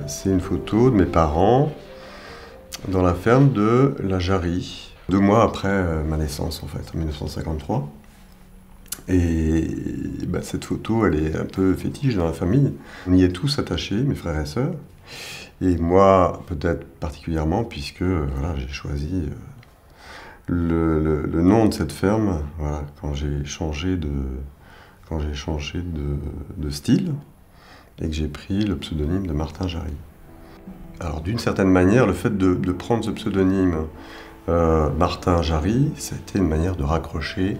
C'est une photo de mes parents dans la ferme de la Jarrie, 2 mois après ma naissance en fait, en 1953. Et cette photo, elle est un peu fétiche dans la famille. On y est tous attachés, mes frères et sœurs. Et moi, peut-être particulièrement, puisque voilà, j'ai choisi le nom de cette ferme voilà, quand j'ai changé de style et que j'ai pris le pseudonyme de Martin Jarrie. Alors d'une certaine manière, le fait de prendre ce pseudonyme Martin Jarrie, c'était une manière de raccrocher,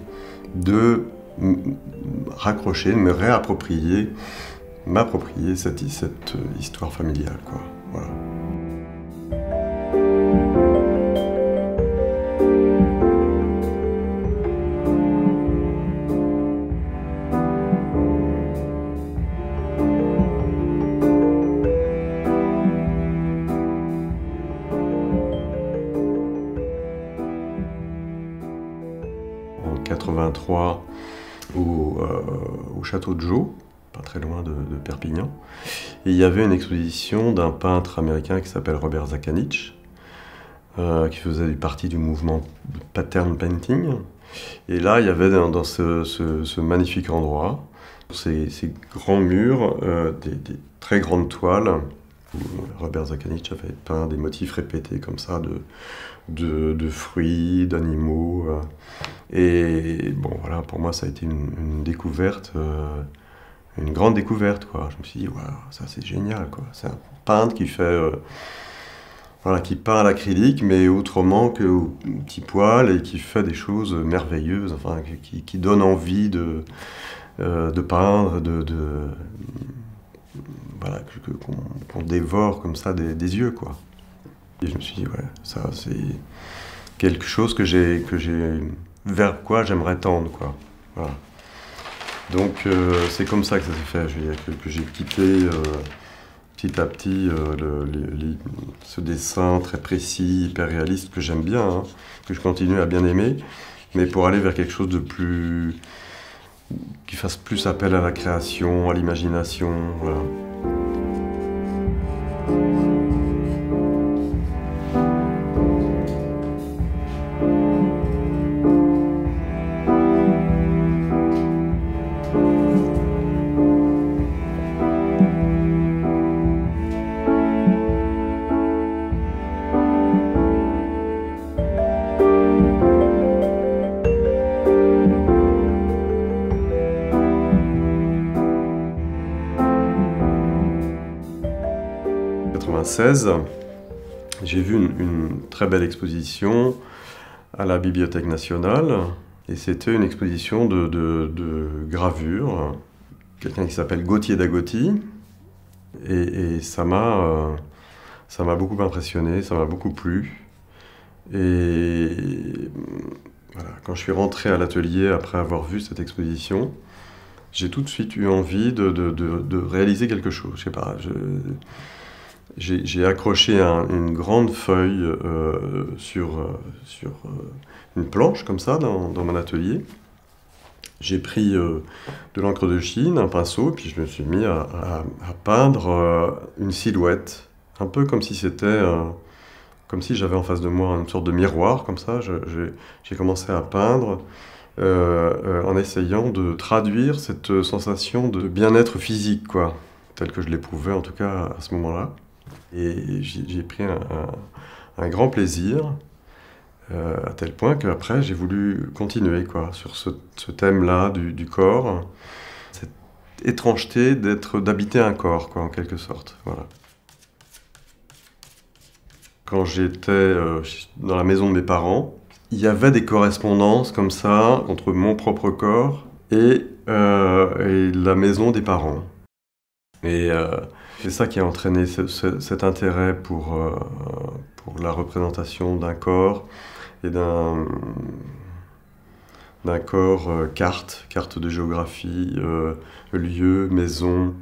de me réapproprier, m'approprier cette histoire familiale, quoi. Voilà. En 83, au château de Jeaux, pas très loin de Perpignan. Et il y avait une exposition d'un peintre américain qui s'appelle Robert Zakanich, qui faisait partie du mouvement pattern painting. Et là, il y avait dans ce magnifique endroit, ces grands murs, des très grandes toiles, où Robert Zakanich avait peint des motifs répétés comme ça, de fruits, d'animaux. Et bon, voilà, pour moi, ça a été une découverte, une grande découverte, quoi. Je me suis dit, waouh, ça c'est génial, quoi. C'est un peintre qui fait, voilà, qui peint à l'acrylique, mais autrement qu'au petit poil, et qui fait des choses merveilleuses, enfin, qui donne envie de peindre, voilà, qu'on dévore comme ça des yeux, quoi. Et je me suis dit, ouais, ça c'est quelque chose vers quoi j'aimerais tendre, quoi. Voilà. Donc c'est comme ça que ça s'est fait, je veux dire, que j'ai quitté petit à petit ce dessin très précis, hyper réaliste, que j'aime bien, hein, que je continue à bien aimer, mais pour aller vers quelque chose de plus... qui fasse plus appel à la création, à l'imagination, voilà. En 1996, j'ai vu une très belle exposition à la Bibliothèque nationale, et c'était une exposition de gravure, quelqu'un qui s'appelle Gauthier Dagoty, et ça m'a beaucoup impressionné, ça m'a beaucoup plu. Et voilà, quand je suis rentré à l'atelier après avoir vu cette exposition, j'ai tout de suite eu envie de réaliser quelque chose. Je sais pas, j'ai accroché une grande feuille sur une planche comme ça dans mon atelier. J'ai pris de l'encre de Chine, un pinceau, puis je me suis mis à peindre une silhouette, un peu comme si c'était, comme si j'avais en face de moi une sorte de miroir, comme ça. J'ai commencé à peindre en essayant de traduire cette sensation de bien-être physique, quoi, telle que je l'éprouvais en tout cas à ce moment-là. Et j'ai pris un grand plaisir, à tel point qu'après j'ai voulu continuer, quoi, sur ce thème-là du corps, cette étrangeté d'habiter un corps, quoi, en quelque sorte. Voilà. Quand j'étais dans la maison de mes parents, il y avait des correspondances comme ça entre mon propre corps et la maison des parents. Et c'est ça qui a entraîné cet intérêt pour la représentation d'un corps et d'un corps carte de géographie, lieu, maison.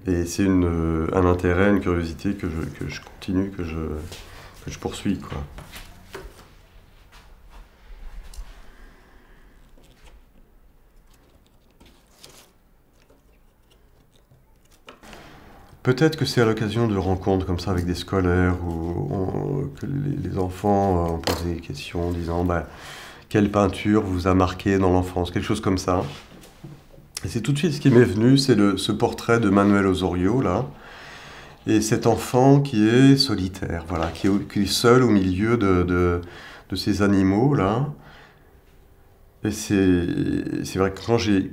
Et c'est un intérêt, une curiosité que je continue, que je poursuis, quoi. Peut-être que c'est à l'occasion de rencontres comme ça avec des scolaires que les enfants ont posé des questions en disant bah, quelle peinture vous a marqué dans l'enfance, quelque chose comme ça. Et c'est tout de suite ce qui m'est venu, c'est ce portrait de Manuel Osorio, là, et cet enfant qui est solitaire, voilà, qui est seul au milieu de ces animaux, là. Et c'est vrai que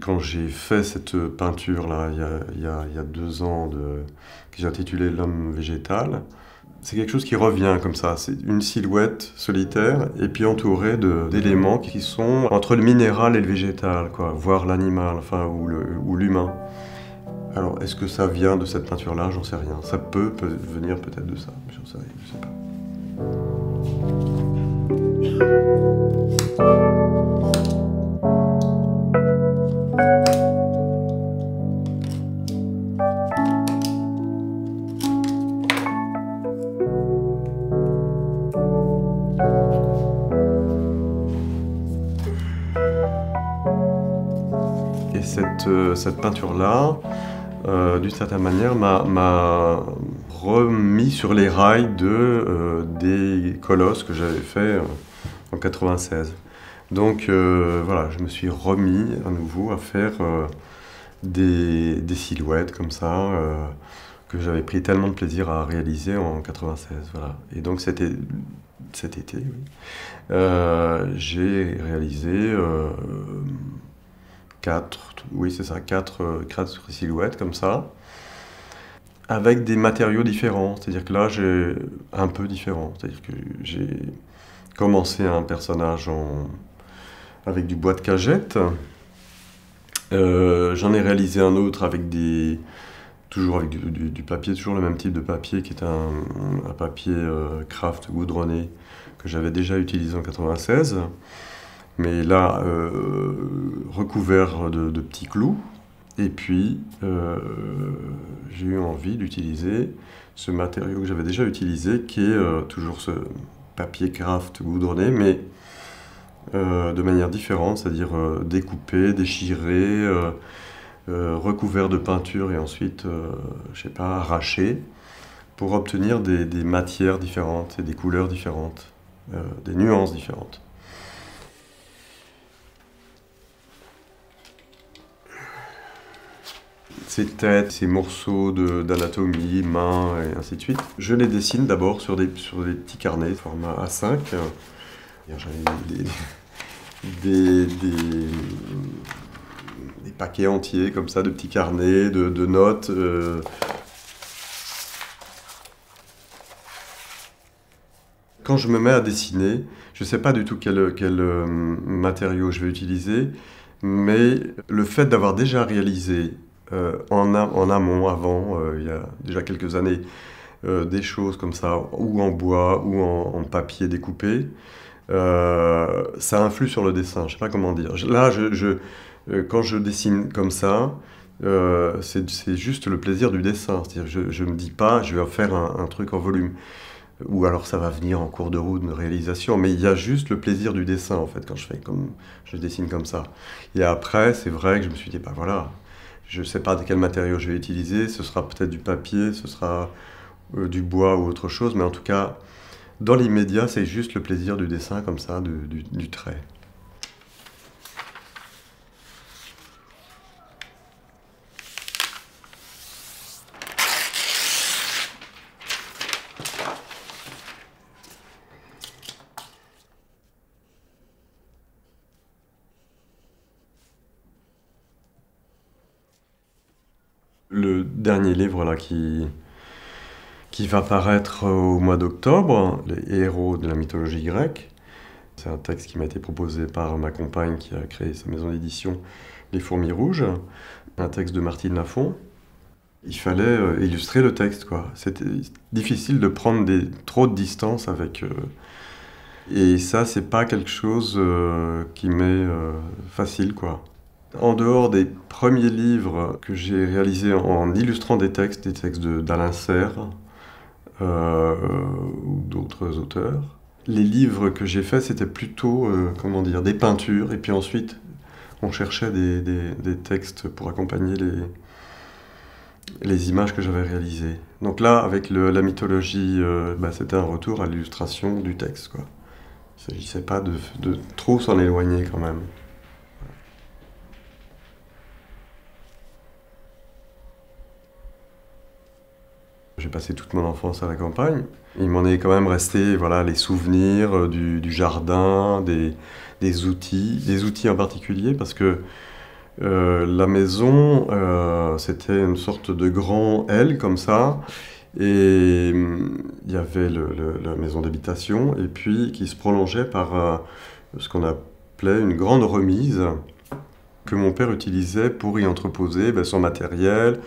quand j'ai fait cette peinture-là, il y a 2 ans, que j'ai intitulé L'homme végétal, c'est quelque chose qui revient comme ça. C'est une silhouette solitaire et puis entourée d'éléments qui sont entre le minéral et le végétal, quoi, voire l'animal, enfin, ou l'humain. Alors, est-ce que ça vient de cette peinture-là? J'en sais rien. Ça peut venir peut-être de ça, j'en sais rien, je sais pas. Et cette peinture-là, d'une certaine manière, m'a remis sur les rails des colosses que j'avais fait en 96. Donc voilà, je me suis remis à nouveau à faire des silhouettes comme ça, que j'avais pris tellement de plaisir à réaliser en 96. Voilà. Et donc cet été, oui, j'ai réalisé quatre silhouettes comme ça, avec des matériaux différents. C'est-à-dire que là, j'ai un peu différent. C'est-à-dire que j'ai commencé un personnage avec du bois de cagette. J'en ai réalisé un autre avec toujours avec du papier, toujours le même type de papier, qui est un papier craft goudronné que j'avais déjà utilisé en 96. Mais là, recouvert de petits clous. Et puis, j'ai eu envie d'utiliser ce matériau que j'avais déjà utilisé, qui est toujours ce papier craft goudronné, mais de manière différente, c'est-à-dire découpé, déchiré, recouvert de peinture et ensuite, je sais pas, arraché, pour obtenir des matières différentes et des couleurs différentes, des nuances différentes. Ces têtes, ces morceaux d'anatomie, mains et ainsi de suite. Je les dessine d'abord sur des petits carnets, format A5. J'avais des paquets entiers comme ça, de petits carnets, de notes. Quand je me mets à dessiner, je ne sais pas du tout quel matériau je vais utiliser, mais le fait d'avoir déjà réalisé en amont, avant, il y a déjà quelques années, des choses comme ça, ou en bois, ou en papier découpé, ça influe sur le dessin, je ne sais pas comment dire. Là, quand je dessine comme ça, c'est juste le plaisir du dessin. C'est-à-dire, je ne me dis pas, je vais faire un truc en volume. Ou alors ça va venir en cours de route, de réalisation, mais il y a juste le plaisir du dessin, en fait, quand je dessine comme ça. Et après, c'est vrai que je me suis dit, bah voilà, je ne sais pas de quel matériau je vais utiliser, ce sera peut-être du papier, ce sera du bois ou autre chose, mais en tout cas, dans l'immédiat, c'est juste le plaisir du dessin, comme ça, du trait. Le dernier livre là, qui va paraître au mois d'octobre, Les héros de la mythologie grecque. C'est un texte qui m'a été proposé par ma compagne qui a créé sa maison d'édition Les Fourmis Rouges, un texte de Martine Lafont. Il fallait illustrer le texte, quoi. C'était difficile de prendre trop de distance avec... et ça, c'est pas quelque chose qui m'est facile, quoi. En dehors des premiers livres que j'ai réalisés en illustrant des textes d'Alain Serre ou d'autres auteurs, les livres que j'ai faits, c'était plutôt des peintures, et puis ensuite on cherchait des textes pour accompagner les images que j'avais réalisées. Donc là, avec la mythologie, c'était un retour à l'illustration du texte, quoi. Il ne s'agissait pas de trop s'en éloigner quand même. J'ai passé toute mon enfance à la campagne. Il m'en est quand même resté les souvenirs du jardin, des outils en particulier, parce que la maison, c'était une sorte de grand L comme ça, et il y avait la maison d'habitation, et puis qui se prolongeait par ce qu'on appelait une grande remise, que mon père utilisait pour y entreposer son matériel,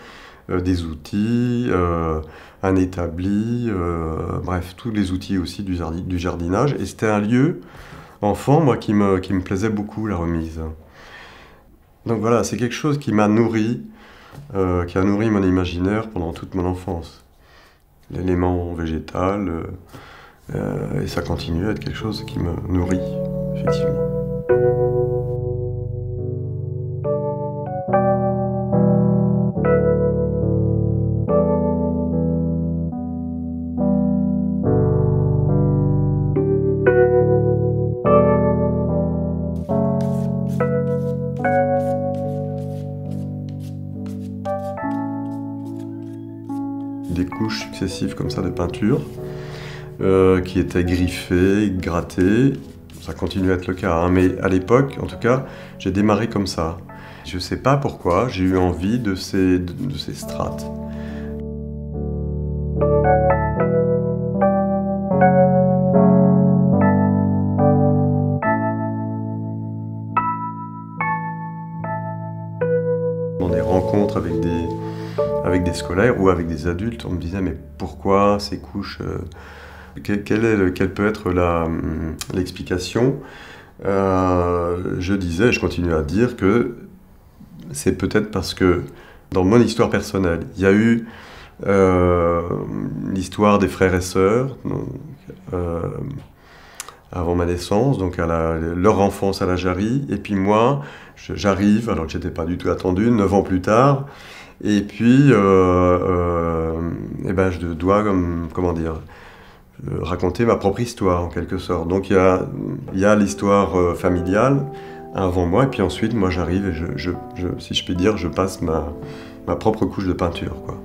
des outils, un établi, bref, tous les outils aussi du jardinage. Et c'était un lieu, enfant, moi, qui me plaisait beaucoup, la remise. Donc voilà, c'est quelque chose qui m'a nourri, qui a nourri mon imaginaire pendant toute mon enfance. L'élément végétal, et ça continue à être quelque chose qui me nourrit, effectivement. Des couches successives comme ça de peinture qui étaient griffées, grattées. Ça continue à être le cas, hein, mais à l'époque, en tout cas, j'ai démarré comme ça. Je ne sais pas pourquoi, j'ai eu envie de ces strates. Dans des rencontres avec des scolaires ou avec des adultes, on me disait mais pourquoi ces couches, quelle peut être l'explication? Je disais, je continue à dire que c'est peut-être parce que dans mon histoire personnelle, il y a eu l'histoire des frères et sœurs avant ma naissance, donc leur enfance à la Jarry, et puis moi, j'arrive, alors que j'étais pas du tout attendu, 9 ans plus tard, et puis je dois, raconter ma propre histoire en quelque sorte. Donc il y a l'histoire familiale avant moi, et puis ensuite moi j'arrive et si je puis dire, je passe ma propre couche de peinture, quoi.